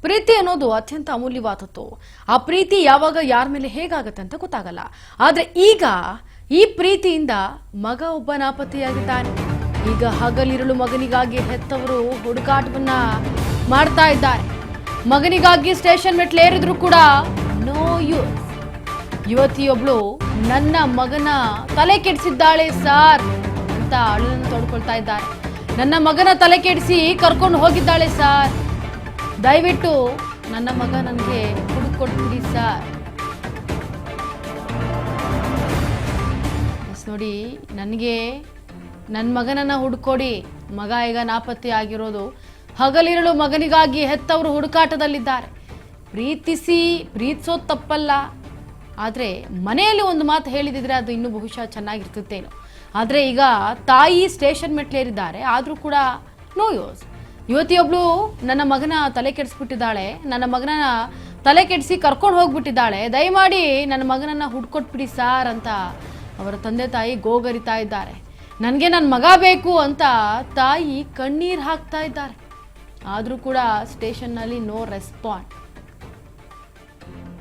ಪ್ರೀತಿ ಅನ್ನೋದು ಅತ್ಯಂತ ಅಮೂಲ್ಯವಾದದ್ದು. ಆ ಪ್ರೀತಿ ಯಾವಾಗ ಯಾರ ಮೇಲೆ ಹೇಗಾಗತ್ತೆ ಅಂತ ಗೊತ್ತಾಗಲ್ಲ. ಆದ್ರೆ ಈಗ ಈ ಪ್ರೀತಿಯಿಂದ ಮಗ ಒಬ್ಬ ನಾಪತ್ತೆಯಾಗಿದ್ದಾನೆ. ಈಗ ಹಗಲಿರುಳು ಮಗನಿಗಾಗಿ ಹೆತ್ತವರು ಹುಡುಕಾಟವನ್ನ ಮಾಡ್ತಾ ಇದ್ದಾರೆ. ಮಗನಿಗಾಗಿ ಸ್ಟೇಷನ್ ಮೆಟ್ಲೇರಿದ್ರು ಕೂಡ ನೋ ಯೂಸ್. ಯುವತಿಯೊಬ್ಳು ನನ್ನ ಮಗನ ತಲೆ ಕೆಡಿಸಿದ್ದಾಳೆ ಸಾರ್ ಅಂತ ಅಳಲನ್ನು ತೋಡ್ಕೊಳ್ತಾ ಇದ್ದಾರೆ. ನನ್ನ ಮಗನ ತಲೆ ಕೆಡಿಸಿ ಕರ್ಕೊಂಡು ಹೋಗಿದ್ದಾಳೆ ಸಾರ್, ದಯವಿಟ್ಟು ನನ್ನ ಮಗ ನನಗೆ ಹುಡುಕೊಟ್ಬಿಡಿ ಸರ್. ನೋಡಿ, ನನಗೆ ನನ್ನ ಮಗನನ್ನ ಹುಡುಕೊಡಿ. ಮಗ ಈಗ ನಾಪತ್ತೆ ಆಗಿರೋದು. ಹಗಲಿರುಳು ಮಗನಿಗಾಗಿ ಹೆತ್ತವರು ಹುಡುಕಾಟದಲ್ಲಿದ್ದಾರೆ. ಪ್ರೀತಿಸೋದು ತಪ್ಪಲ್ಲ, ಆದರೆ ಮನೆಯಲ್ಲಿ ಒಂದು ಮಾತು ಹೇಳಿದಿದ್ರೆ ಅದು ಇನ್ನೂ ಬಹುಶಃ ಚೆನ್ನಾಗಿರ್ತಿತ್ತೇನೋ. ಆದರೆ ಈಗ ತಾಯಿ ಸ್ಟೇಷನ್ ಮೆಟ್ಲೇರಿದ್ದಾರೆ, ಆದರೂ ಕೂಡ ನೋ ಯೂಸ್. ಯುವತಿಯೊಬ್ಳು ನನ್ನ ಮಗನ ತಲೆ ಕೆಡಿಸ್ಬಿಟ್ಟಿದ್ದಾಳೆ, ನನ್ನ ಮಗನ ತಲೆ ಕೆಡಿಸಿ ಕರ್ಕೊಂಡು ಹೋಗ್ಬಿಟ್ಟಿದ್ದಾಳೆ, ದಯಮಾಡಿ ನನ್ನ ಮಗನನ್ನ ಹುಡ್ಕೊಟ್ಬಿಡಿ ಸಾರ್ ಅಂತ ಅವರ ತಂದೆ ತಾಯಿ ಗೋಗರಿತಾ ಇದ್ದಾರೆ. ನನಗೆ ನನ್ನ ಮಗ ಬೇಕು ಅಂತ ತಾಯಿ ಕಣ್ಣೀರು ಹಾಕ್ತಾ ಇದ್ದಾರೆ. ಆದರೂ ಕೂಡ ಸ್ಟೇಷನ್ನಲ್ಲಿ ನೋ ರೆಸ್ಪಾಂಡ್.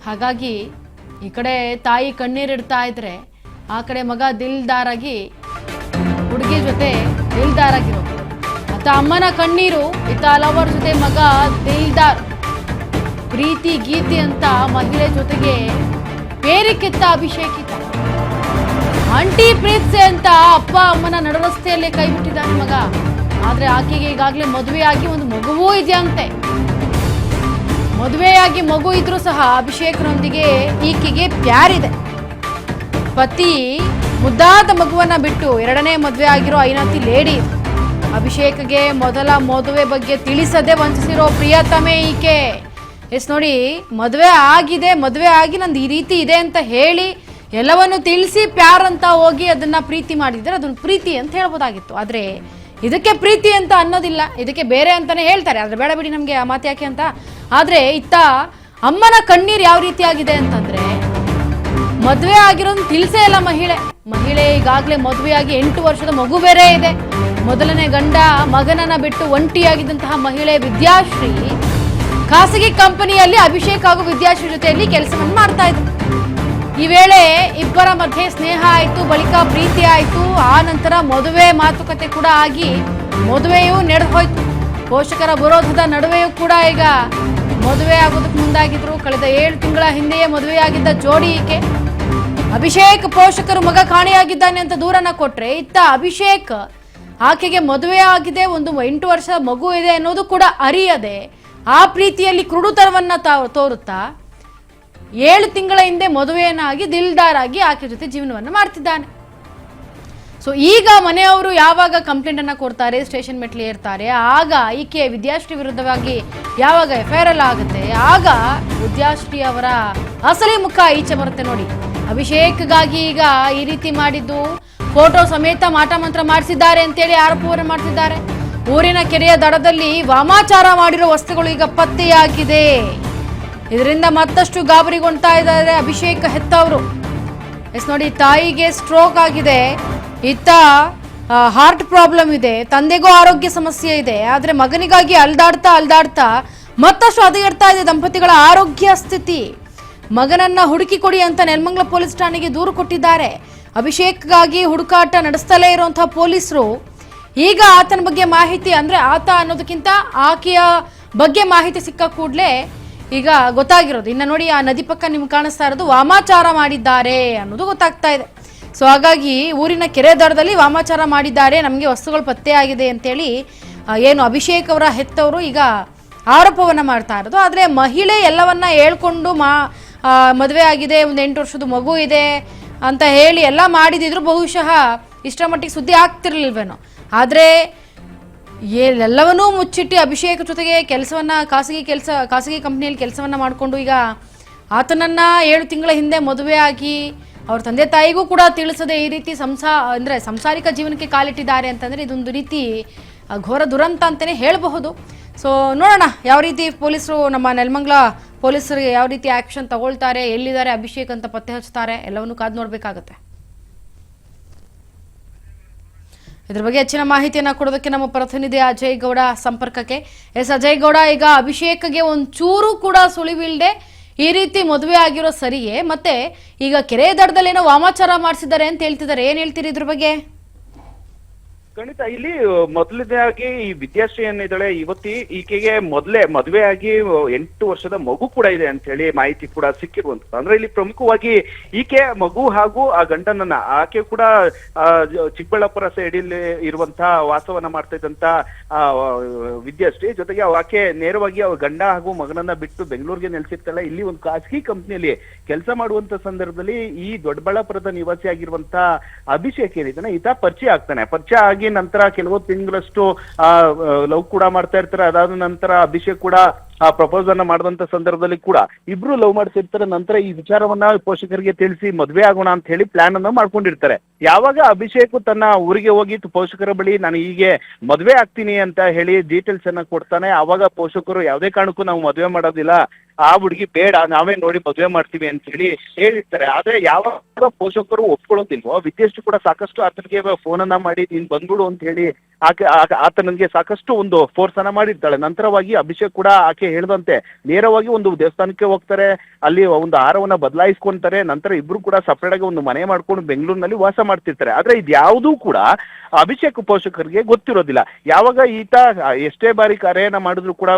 ಹಾಗಾಗಿ ಈ ಕಡೆ ತಾಯಿ ಕಣ್ಣೀರಿಡ್ತಾ ಇದ್ರೆ, ಆ ಕಡೆ ಮಗ ದಿಲ್ದಾರಾಗಿ ಹುಡುಗಿ ಜೊತೆ ದಿಲ್ದಾರಾಗಿರೋದು. ಅತ್ತ ಅಮ್ಮನ ಕಣ್ಣೀರು, ಇತ್ತ ಲವರ್ ಜೊತೆ ಮಗ ದಿಲ್ದಾರ್. ಪ್ರೀತಿ ಗೀತೆ ಅಂತ ಮಹಿಳೆ ಜೊತೆಗೆ ಬೇರಿಕಿತ್ತ ಅಭಿಷೇಕಿತ. ಆಂಟಿ ಪ್ರೀತ್ಸೆ ಅಂತ ಅಪ್ಪ ಅಮ್ಮನ ನಡುರಸ್ತೆಯಲ್ಲೇ ಕೈ ಬಿಟ್ಟಿದ್ದಾನೆ ಮಗ. ಆದ್ರೆ ಆಕೆಗೆ ಈಗಾಗಲೇ ಮದುವೆಯಾಗಿ ಒಂದು ಮಗುವೂ ಇದೆಯಂತೆ. ಮದುವೆಯಾಗಿ ಮಗು ಇದ್ರೂ ಸಹ ಅಭಿಷೇಕ್ನೊಂದಿಗೆ ಈಕೆಗೆ ಪ್ಯಾರಿದೆ. ಪತಿ ಮುದ್ದಾದ ಮಗುವನ್ನ ಬಿಟ್ಟು ಎರಡನೇ ಮದುವೆ ಆಗಿರೋ ಐನಾತಿ ಲೇಡಿ. ಅಭಿಷೇಕ್ಗೆ ಮೊದಲ ಮದುವೆ ಬಗ್ಗೆ ತಿಳಿಸದೆ ವಂಚಿಸಿರೋ ಪ್ರಿಯತಮೆ ಈಕೆ. ನೋಡಿ, ಮದುವೆ ಆಗಿ ನಂದು ಈ ರೀತಿ ಇದೆ ಅಂತ ಹೇಳಿ ಎಲ್ಲವನ್ನು ತಿಳಿಸಿ ಪ್ಯಾರ್ ಅಂತ ಹೋಗಿ ಅದನ್ನ ಪ್ರೀತಿ ಮಾಡಿದ್ರೆ ಅದನ್ನ ಪ್ರೀತಿ ಅಂತ ಹೇಳ್ಬೋದಾಗಿತ್ತು. ಆದ್ರೆ ಇದಕ್ಕೆ ಪ್ರೀತಿ ಅಂತ ಅನ್ನೋದಿಲ್ಲ, ಇದಕ್ಕೆ ಬೇರೆ ಅಂತಾನೆ ಹೇಳ್ತಾರೆ. ಆದ್ರೆ ಬೇಡ ಬಿಡಿ, ನಮ್ಗೆ ಆ ಮಾತು ಯಾಕೆ ಅಂತ. ಆದ್ರೆ ಇತ್ತ ಅಮ್ಮನ ಕಣ್ಣೀರು ಯಾವ ರೀತಿಯಾಗಿದೆ ಅಂತಂದ್ರೆ, ಮದುವೆ ಆಗಿರೋದು ತಿಳಿಸೇ ಇಲ್ಲ ಮಹಿಳೆ ಈಗಾಗಲೇ ಮದುವೆಯಾಗಿ 8 ವರ್ಷದ ಮಗು ಬೇರೆ ಇದೆ. ಮೊದಲನೇ ಗಂಡ ಮಗನನ್ನ ಬಿಟ್ಟು ಒಂಟಿಯಾಗಿದ್ದಂತಹ ಮಹಿಳೆ ವಿದ್ಯಾಶ್ರೀ ಖಾಸಗಿ ಕಂಪನಿಯಲ್ಲಿ ಅಭಿಷೇಕ್ ಹಾಗೂ ವಿದ್ಯಾಶ್ರೀ ಜೊತೆಯಲ್ಲಿ ಕೆಲಸವನ್ನು ಮಾಡ್ತಾ ಇದ್ರು. ಈ ವೇಳೆ ಇಬ್ಬರ ಮಧ್ಯೆ ಸ್ನೇಹ ಆಯಿತು, ಬಳಿಕ ಪ್ರೀತಿ ಆಯಿತು. ಆ ನಂತರ ಮದುವೆ ಮಾತುಕತೆ ಕೂಡ ಆಗಿ ಮದುವೆಯೂ ನಡೆದು ಹೋಯ್ತು. ಪೋಷಕರ ವಿರೋಧದ ನಡುವೆಯೂ ಕೂಡ ಈಗ ಮದುವೆ ಆಗೋದಕ್ಕೆ ಮುಂದಾಗಿದ್ರು. ಕಳೆದ 7 ತಿಂಗಳ ಹಿಂದೆಯೇ ಮದುವೆಯಾಗಿದ್ದ ಜೋಡಿ ಈಕೆ. ಅಭಿಷೇಕ್ ಪೋಷಕರು ಮಗ ಕಾಣೆಯಾಗಿದ್ದಾನೆ ಅಂತ ದೂರನ್ನ ಕೊಟ್ರೆ, ಇತ್ತ ಅಭಿಷೇಕ್ ಆಕೆಗೆ ಮದುವೆ ಆಗಿದೆ, ಒಂದು 8 ವರ್ಷದ ಮಗು ಇದೆ ಅನ್ನೋದು ಕೂಡ ಅರಿಯದೆ ಆ ಪ್ರೀತಿಯಲ್ಲಿ ಕ್ರೂರತನವನ್ನ ತೋರುತ್ತಾ 7 ತಿಂಗಳ ಹಿಂದೆ ಮದುವೆಯನ್ನಾಗಿ ದಿಲ್ದಾರಾಗಿ ಆಕೆ ಜೊತೆ ಜೀವನವನ್ನು ಮಾಡ್ತಿದ್ದಾನೆ. ಸೊ ಈಗ ಮನೆಯವರು ಯಾವಾಗ ಕಂಪ್ಲೇಂಟ್ ಅನ್ನ ಕೊಡ್ತಾರೆ, ಸ್ಟೇಷನ್ ಮೆಟ್ಲಿ ಏರ್ತಾರೆ, ಆಗ ಈಕೆ ವಿದ್ಯಾಶ್ರೀ ವಿರುದ್ಧವಾಗಿ ಯಾವಾಗ FIR ಆಗುತ್ತೆ, ಆಗ ವಿದ್ಯಾಶ್ರೀ ಅವರ ಅಸಲಿ ಮುಖ ಈಚೆ ಬರುತ್ತೆ. ನೋಡಿ, ಅಭಿಷೇಕ್ಗಾಗಿ ಈಗ ಈ ರೀತಿ ಮಾಡಿದ್ದು, ಫೋಟೋ ಸಮೇತ ಮಾಟ ಮಂತ್ರ ಮಾಡಿಸಿದ್ದಾರೆ ಅಂತೇಳಿ ಆರೋಪವನ್ನು ಮಾಡ್ತಿದ್ದಾರೆ. ಊರಿನ ಕೆರೆಯ ದಡದಲ್ಲಿ ವಾಮಾಚಾರ ಮಾಡಿರೋ ವಸ್ತುಗಳು ಈಗ ಪತ್ತೆಯಾಗಿದೆ. ಇದರಿಂದ ಮತ್ತಷ್ಟು ಗಾಬರಿಗೊಳ್ತಾ ಇದ್ದಾರೆ ಅಭಿಷೇಕ್ ಹೆತ್ತವರು. ನೋಡಿ, ತಾಯಿಗೆ ಸ್ಟ್ರೋಕ್ ಆಗಿದೆ, ಇತ್ತ ಹಾರ್ಟ್ ಪ್ರಾಬ್ಲಮ್ ಇದೆ, ತಂದೆಗೂ ಆರೋಗ್ಯ ಸಮಸ್ಯೆ ಇದೆ. ಆದ್ರೆ ಮಗನಿಗಾಗಿ ಅಲ್ದಾಡ್ತಾ ಮತ್ತಷ್ಟು ಹದಗೆಡ್ತಾ ಇದೆ ದಂಪತಿಗಳ ಆರೋಗ್ಯ ಸ್ಥಿತಿ. ಮಗನನ್ನ ಹುಡುಕಿ ಕೊಡಿ ಅಂತ ನೆಲಮಂಗಲ ಪೊಲೀಸ್ ಠಾಣೆಗೆ ದೂರು ಕೊಟ್ಟಿದ್ದಾರೆ. ಅಭಿಷೇಕ್ಗಾಗಿ ಹುಡುಕಾಟ ನಡೆಸ್ತಲೇ ಇರುವಂತಹ ಪೊಲೀಸರು ಈಗ ಆತನ ಬಗ್ಗೆ ಮಾಹಿತಿ, ಅಂದ್ರೆ ಆತ ಅನ್ನೋದಕ್ಕಿಂತ ಆಕೆಯ ಬಗ್ಗೆ ಮಾಹಿತಿ ಸಿಕ್ಕ ಕೂಡಲೇ ಈಗ ಗೊತ್ತಾಗಿರೋದು. ಇನ್ನು ನೋಡಿ, ಆ ನದಿ ಪಕ್ಕ ನಿಮ್ಗೆ ಕಾಣಿಸ್ತಾ ಇರೋದು ವಾಮಾಚಾರ ಮಾಡಿದ್ದಾರೆ ಅನ್ನೋದು ಗೊತ್ತಾಗ್ತಾ ಇದೆ. ಸೊ ಹಾಗಾಗಿ ಊರಿನ ಕೆರೆ ದಡದಲ್ಲಿ ವಾಮಾಚಾರ ಮಾಡಿದ್ದಾರೆ, ನಮಗೆ ವಸ್ತುಗಳು ಪತ್ತೆ ಆಗಿದೆ ಅಂತೇಳಿ ಏನು ಅಭಿಷೇಕ್ ಅವರ ಹೆತ್ತವರು ಈಗ ಆರೋಪವನ್ನ ಮಾಡ್ತಾ ಇರೋದು. ಆದರೆ ಮಹಿಳೆ ಎಲ್ಲವನ್ನ ಹೇಳ್ಕೊಂಡು ಮದುವೆ ಆಗಿದೆ, ಒಂದು 8 ವರ್ಷದ ಮಗು ಇದೆ ಅಂತ ಹೇಳಿ ಎಲ್ಲ ಮಾಡಿದಿದ್ರು ಬಹುಶಃ ಇಷ್ಟರ ಮಟ್ಟಿಗೆ ಸುದ್ದಿ ಆಗ್ತಿರ್ಲಿಲ್ವೇನೋ. ಆದರೆ ಎಲ್ಲವನ್ನೂ ಮುಚ್ಚಿಟ್ಟು ಅಭಿಷೇಕ್ ಜೊತೆಗೆ ಕೆಲಸವನ್ನ ಖಾಸಗಿ ಕಂಪ್ನಿಯಲ್ಲಿ ಕೆಲಸವನ್ನ ಮಾಡಿಕೊಂಡು ಈಗ ಆತನನ್ನ 7 ತಿಂಗಳ ಹಿಂದೆ ಮದುವೆ ಆಗಿ ಅವ್ರ ತಂದೆ ತಾಯಿಗೂ ಕೂಡ ತಿಳಿಸದೆ ಈ ರೀತಿ ಸಂಸಾರಿಕ ಜೀವನಕ್ಕೆ ಕಾಲಿಟ್ಟಿದ್ದಾರೆ ಅಂತಂದ್ರೆ ಇದೊಂದು ರೀತಿ ಘೋರ ದುರಂತ ಅಂತಾನೆ ಹೇಳಬಹುದು. ಸೊ ನೋಡೋಣ ಯಾವ ರೀತಿ ಪೊಲೀಸರು, ನಮ್ಮ ನೆಲಮಂಗಲ ಪೊಲೀಸರಿಗೆ ಯಾವ ರೀತಿ ಆಕ್ಷನ್ ತಗೊಳ್ತಾರೆ, ಎಲ್ಲಿದ್ದಾರೆ ಅಭಿಷೇಕ್ ಅಂತ ಪತ್ತೆ ಹಚ್ತಾರೆ, ಎಲ್ಲವನ್ನೂ ಕಾದು ನೋಡ್ಬೇಕಾಗತ್ತೆ. ಇದ್ರ ಬಗ್ಗೆ ಹೆಚ್ಚಿನ ಮಾಹಿತಿಯನ್ನ ಕೊಡೋದಕ್ಕೆ ನಮ್ಮ ಪ್ರತಿನಿಧಿ ಅಜಯ್ ಗೌಡ ಸಂಪರ್ಕಕ್ಕೆ. ಅಜಯ್ ಗೌಡ, ಈಗ ಅಭಿಷೇಕ್ಗೆ ಒಂಚೂರು ಕೂಡ ಸುಳಿವಿಲ್ಲದೆ ಈ ರೀತಿ ಮದುವೆ ಆಗಿರೋ ಸರಿಯೇ? ಮತ್ತೆ ಈಗ ಕೆರೆ ದಡದಲ್ಲಿ ಏನೋ ವಾಮಾಚಾರ ಮಾಡಿಸಿದ್ದಾರೆ ಅಂತ ಹೇಳ್ತಿದ್ದಾರೆ, ಏನ್ ಹೇಳ್ತೀರಿ ಇದ್ರ ಬಗ್ಗೆ? ಖಂಡಿತ. ಇಲ್ಲಿ ಮೊದಲನೇದಾಗಿ ಈ ವಿದ್ಯಾಶ್ರೀ ಏನಿದ್ದಾಳೆ ಇವತ್ತಿ, ಈಕೆಗೆ ಮೊದಲೇ ಮದುವೆ ಆಗಿ 8 ವರ್ಷದ ಮಗು ಕೂಡ ಇದೆ ಅಂತ ಹೇಳಿ ಮಾಹಿತಿ ಕೂಡ ಸಿಕ್ಕಿರುವಂತದ್ದು. ಅಂದ್ರೆ ಇಲ್ಲಿ ಪ್ರಮುಖವಾಗಿ ಈಕೆ ಮಗು ಹಾಗೂ ಆ ಗಂಡನನ್ನ, ಆಕೆ ಕೂಡ ಚಿಕ್ಕಬಳ್ಳಾಪುರ ಸೈಡಲ್ಲಿ ಇರುವಂತಹ ವಾಸವನ್ನ ಮಾಡ್ತಾ ಇದ್ದಂತ ವಿದ್ಯಾಶ್ರೀ ಜೊತೆಗೆ ಆಕೆ ನೇರವಾಗಿ ಅವ್ರ ಗಂಡ ಹಾಗೂ ಮಗನನ್ನ ಬಿಟ್ಟು ಬೆಂಗಳೂರಿಗೆ ನೆಲೆಸಿರ್ತಾಳೆ. ಇಲ್ಲಿ ಒಂದು ಖಾಸಗಿ ಕಂಪ್ನಿಯಲ್ಲಿ ಕೆಲಸ ಮಾಡುವಂತ ಸಂದರ್ಭದಲ್ಲಿ ಈ ದೊಡ್ಡಬಳ್ಳಾಪುರದ ನಿವಾಸಿ ಆಗಿರುವಂತ ಅಭಿಷೇಕ್ ಏನಿದ್ದಾನೆ ಈತ ಪರಿಚಯ ಆಗ್ತಾನೆ. ಪರಿಚಯ ಆಗಿ ನಂತರ ಕೆಲವು ತಿಂಗಳಷ್ಟು ಲವ್ ಕೂಡ ಮಾಡ್ತಾ ಇರ್ತಾರೆ. ಅದಾದ ನಂತರ ಅಭಿಷೇಕ್ ಕೂಡ ಪ್ರಪೋಸ್ ಅನ್ನ ಮಾಡಿದಂತ ಸಂದರ್ಭದಲ್ಲಿ ಕೂಡ ಇಬ್ರು ಲವ್ ಮಾಡ್ತಿರ್ತಾರೆ. ನಂತರ ಈ ವಿಚಾರವನ್ನ ಪೋಷಕರಿಗೆ ತಿಳಿಸಿ ಮದ್ವೆ ಆಗೋಣ ಅಂತ ಹೇಳಿ ಪ್ಲಾನ್ ಅನ್ನ ಮಾಡ್ಕೊಂಡಿರ್ತಾರೆ. ಯಾವಾಗ ಅಭಿಷೇಕ್ ತನ್ನ ಊರಿಗೆ ಹೋಗಿ ಪೋಷಕರ ಬಳಿ ನಾನು ಹೀಗೆ ಮದ್ವೆ ಆಗ್ತೀನಿ ಅಂತ ಹೇಳಿ ಡೀಟೇಲ್ಸ್ ಅನ್ನ ಕೊಡ್ತಾನೆ, ಅವಾಗ ಪೋಷಕರು ಯಾವುದೇ ಕಾರಣಕ್ಕೂ ನಾವು ಮದ್ವೆ ಮಾಡೋದಿಲ್ಲ, ಆ ಹುಡುಗಿ ಬೇಡ, ನಾವೇ ನೋಡಿ ಮದ್ವೆ ಮಾಡ್ತೀವಿ ಅಂತ ಹೇಳಿ ಹೇಳಿರ್ತಾರೆ. ಆದ್ರೆ ಯಾವಾಗ ಪೋಷಕರು ಒಪ್ಕೊಳ್ಳೋದಿಲ್ವೋ ವಿದ್ಯಾರ್ಥಿ ಕೂಡ ಸಾಕಷ್ಟು ಆತನಿಗೆ ಫೋನ್ ಅನ್ನ ಮಾಡಿ ನೀನ್ ಬಂದ್ಬಿಡು ಅಂತ ಹೇಳಿ ಆತನಿಗೆ ಸಾಕಷ್ಟು ಒಂದು ಫೋರ್ಸ್ ಅನ್ನ ಮಾಡಿರ್ತಾಳೆ. ನಂತರವಾಗಿ ಅಭಿಷೇಕ್ ಕೂಡ ಆಕೆ ಹೇಳ್ದಂತೆ ನೇರವಾಗಿ ಒಂದು ದೇವಸ್ಥಾನಕ್ಕೆ ಹೋಗ್ತಾರೆ, ಅಲ್ಲಿ ಒಂದು ಆಹಾರವನ್ನ ಬದಲಾಯಿಸ್ಕೊಂತಾರೆ. ನಂತರ ಇಬ್ರು ಕೂಡ ಸಪರೇಟ್ ಆಗಿ ಒಂದು ಮನೆ ಮಾಡ್ಕೊಂಡು ಬೆಂಗಳೂರಿನಲ್ಲಿ ವಾಸ ಮಾಡ್ತಿರ್ತಾರೆ. ಆದ್ರೆ ಇದ್ಯಾವುದೂ ಕೂಡ ಅಭಿಷೇಕ್ ಪೋಷಕರಿಗೆ ಗೊತ್ತಿರೋದಿಲ್ಲ. ಯಾವಾಗ ಈತ ಎಷ್ಟೇ ಬಾರಿ ಕರೆಯನ್ನ ಮಾಡಿದ್ರು ಕೂಡ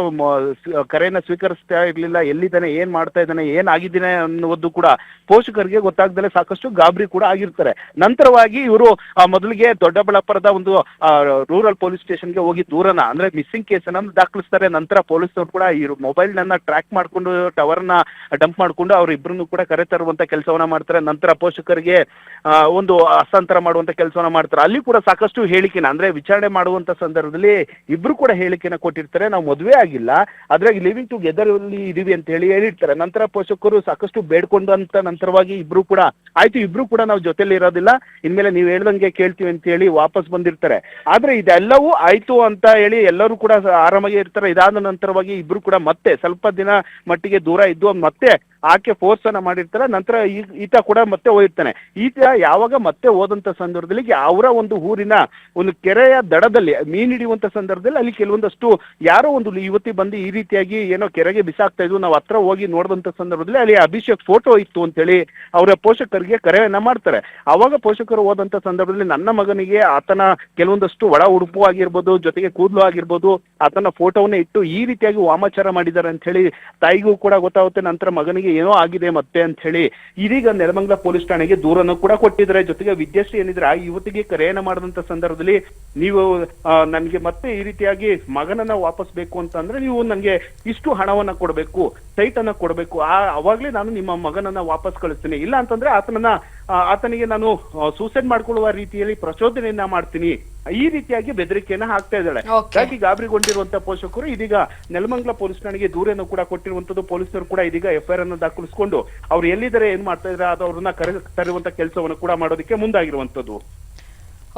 ಕರೆಯನ್ನ ಸ್ವೀಕರಿಸ್ತಾ ಇರ್ಲಿಲ್ಲ. ಎಲ್ಲಿದ್ದಾನೆ, ಏನ್ ಮಾಡ್ತಾ ಇದ್ದಾನೆ, ಏನಾಗಿದ್ದಾನೆ ಅನ್ನೋದು ಕೂಡ ಪೋಷಕರಿಗೆ ಗೊತ್ತಾಗ್ದಲೆ ಸಾಕಷ್ಟು ಗಾಬರಿ ಕೂಡ ಆಗಿರ್ತಾರೆ. ನಂತರವಾಗಿ ಇವರು ಮೊದಲಿಗೆ ದೊಡ್ಡಬಳ್ಳಾಪುರದ ಒಂದು ರೂರಲ್ ಪೊಲೀಸ್ ಸ್ಟೇಷನ್ಗೆ ಹೋಗಿ ದೂರನ ಅಂದ್ರೆ ಮಿಸ್ಸಿಂಗ್ ಕೇಸ್ ಅನ್ನ ದಾಖಲಿಸ್ತಾರೆ. ನಂತರ ಪೊಲೀಸ್ನವ್ರು ಕೂಡ ಈ ಮೊಬೈಲ್ ನನ್ನ ಟ್ರ್ಯಾಕ್ ಮಾಡ್ಕೊಂಡು ಟವರ್ ನ ಡಂಪ್ ಮಾಡ್ಕೊಂಡು ಅವ್ರ ಇಬ್ರನ್ನು ಕೂಡ ಕರೆ ತರುವಂತ ಕೆಲಸವನ್ನ ಮಾಡ್ತಾರೆ. ನಂತರ ಪೋಷಕರಿಗೆ ಒಂದು ಹಸ್ತಾಂತರ ಮಾಡುವಂತ ಕೆಲಸವನ್ನ ಮಾಡ್ತಾರೆ. ಅಲ್ಲಿ ಕೂಡ ಸಾಕಷ್ಟು ಹೇಳಿಕೆನ ಅಂದ್ರೆ ವಿಚಾರಣೆ ಮಾಡುವಂತ ಸಂದರ್ಭದಲ್ಲಿ ಇಬ್ರು ಕೂಡ ಹೇಳಿಕೆನ ಕೊಟ್ಟಿರ್ತಾರೆ, ನಾವು ಮದುವೆ ಆಗಿಲ್ಲ, ಅದ್ರಾಗ ಲಿವಿಂಗ್ ಟುಗೆದರ್ ಅಲ್ಲಿ ಇದೀವಿ ಅಂತ ಹೇಳಿ ಹೇಳಿರ್ತಾರೆ. ನಂತರ ಪೋಷಕರು ಸಾಕಷ್ಟು ಬೇಡ್ಕೊಂಡು ಅಂತ ನಂತರವಾಗಿ ಇಬ್ರು ಕೂಡ ಆಯ್ತು, ಇಬ್ರು ಕೂಡ ನಾವು ಜೊತೆಲಿ ಇರೋದಿಲ್ಲ, ಇನ್ಮೇಲೆ ನೀವು ಹೇಳ್ದಂಗೆ ಕೇಳ್ತೀವಿ ಅಂತ ಹೇಳಿ ವಾಪಸ್ ಬಂದಿರ್ತಾರೆ. ಆದ್ರೆ ಇದೆಲ್ಲವೂ ಆಯ್ತು ಅಂತ ಹೇಳಿ ಎಲ್ಲರೂ ಕೂಡ ಆರಾಮಾಗಿ ಇರ್ತಾರೆ. ಇದಾದ ನಂತರವಾಗಿ ಇಬ್ರು ಕೂಡ ಮತ್ತೆ ಸ್ವಲ್ಪ ದಿನ ಮಟ್ಟಿಗೆ ದೂರ ಇದ್ದು ಮತ್ತೆ ಆಕೆ ಫೋರ್ಸ್ ಅನ್ನ ಮಾಡಿರ್ತಾರೆ. ನಂತರ ಈತ ಕೂಡ ಮತ್ತೆ ಹೋಗಿರ್ತಾನೆ. ಈತ ಯಾವಾಗ ಮತ್ತೆ ಹೋದಂತ ಸಂದರ್ಭದಲ್ಲಿ ಅವರ ಒಂದು ಊರಿನ ಒಂದು ಕೆರೆಯ ದಡದಲ್ಲಿ ಮೀನ್ ಹಿಡಿಯುವಂತ ಸಂದರ್ಭದಲ್ಲಿ ಅಲ್ಲಿ ಕೆಲವೊಂದಷ್ಟು ಯಾರೋ ಒಂದು ಯುವತಿ ಬಂದು ಈ ರೀತಿಯಾಗಿ ಏನೋ ಕೆರೆಗೆ ಬಿಸಾಕ್ತಾ ಇದ್ವು, ನಾವು ಹತ್ರ ಹೋಗಿ ನೋಡಿದಂತ ಸಂದರ್ಭದಲ್ಲಿ ಅಲ್ಲಿ ಅಭಿಷೇಕ್ ಫೋಟೋ ಇತ್ತು ಅಂತ ಹೇಳಿ ಅವರ ಪೋಷಕರಿಗೆ ಕರೆಯನ್ನ ಮಾಡ್ತಾರೆ. ಅವಾಗ ಪೋಷಕರು ಹೋದಂತ ಸಂದರ್ಭದಲ್ಲಿ ನನ್ನ ಮಗನಿಗೆ ಆತನ ಕೆಲವೊಂದಷ್ಟು ಒಳ ಉಡುಪು ಆಗಿರ್ಬೋದು, ಜೊತೆಗೆ ಕೂದಲು ಆಗಿರ್ಬೋದು, ಆತನ ಫೋಟೋವನ್ನ ಇಟ್ಟು ಈ ರೀತಿಯಾಗಿ ವಾಮಾಚಾರ ಮಾಡಿದ್ದಾರೆ ಅಂತ ಹೇಳಿ ತಾಯಿಗೂ ಕೂಡ ಗೊತ್ತಾಗುತ್ತೆ. ನಂತರ ಮಗನಿಗೆ ಏನೋ ಆಗಿದೆ ಮತ್ತೆ ಅಂತ ಹೇಳಿ ಇದೀಗ ನೆಲಮಂಗಲ ಪೊಲೀಸ್ ಠಾಣೆಗೆ ದೂರನ್ನು ಕೂಡ ಕೊಟ್ಟಿದ್ದಾರೆ. ಜೊತೆಗೆ ವಿದ್ಯಾಶ್ರೀ ಏನಿದ್ರೆ ಆ ಯುವತಿಗೆ ಕರೆಯನ್ನ ಮಾಡಿದಂತ ಸಂದರ್ಭದಲ್ಲಿ ನೀವು ನನ್ಗೆ ಮತ್ತೆ ಈ ರೀತಿಯಾಗಿ ಮಗನನ್ನ ವಾಪಸ್ ಬೇಕು ಅಂತ ಅಂದ್ರೆ ನೀವು ನನ್ಗೆ ಇಷ್ಟು ಹಣವನ್ನ ಕೊಡ್ಬೇಕು, ಸೈಟ್ ಅನ್ನ ಕೊಡ್ಬೇಕು, ಅವಾಗ್ಲೇ ನಾನು ನಿಮ್ಮ ಮಗನನ್ನ ವಾಪಸ್ ಕಳಿಸ್ತೀನಿ, ಇಲ್ಲ ಅಂತಂದ್ರೆ ಆತನಿಗೆ ನಾನು ಸೂಸೈಡ್ ಮಾಡ್ಕೊಳ್ಳುವ ರೀತಿಯಲ್ಲಿ ಪ್ರಚೋದನೆಯನ್ನ ಮಾಡ್ತೀನಿ, ಈ ರೀತಿಯಾಗಿ ಬೆದರಿಕೆಯನ್ನ ಹಾಕ್ತಾ ಇದ್ದಾಳೆ. ಹಾಗಾಗಿ ಗಾಬರಿಗೊಂಡಿರುವಂತ ಪೋಷಕರು ಇದೀಗ ನೆಲಮಂಗಲ ಪೊಲೀಸ್ ಠಾಣೆಗೆ ದೂರನ್ನು ಕೂಡ ಕೊಟ್ಟಿರುವಂತದ್ದು. ಪೊಲೀಸರು ಕೂಡ ಇದೀಗ FIR ಅನ್ನು ದಾಖಲಿಸಿಕೊಂಡು ಅವ್ರು ಎಲ್ಲಿದ್ದಾರೆ, ಏನ್ ಮಾಡ್ತಾ ಇದ್ದಾರೆ ಅವ್ರನ್ನ ಕರೆ ತರುವಂತ ಕೆಲಸವನ್ನು ಕೂಡ ಮಾಡೋದಕ್ಕೆ ಮುಂದಾಗಿರುವಂತದ್ದು.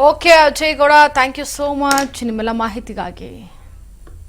Okay Ajay Gowda, thank you so much ನಿಮ್ಮೆಲ್ಲ ಮಾಹಿತಿಗಾಗಿ.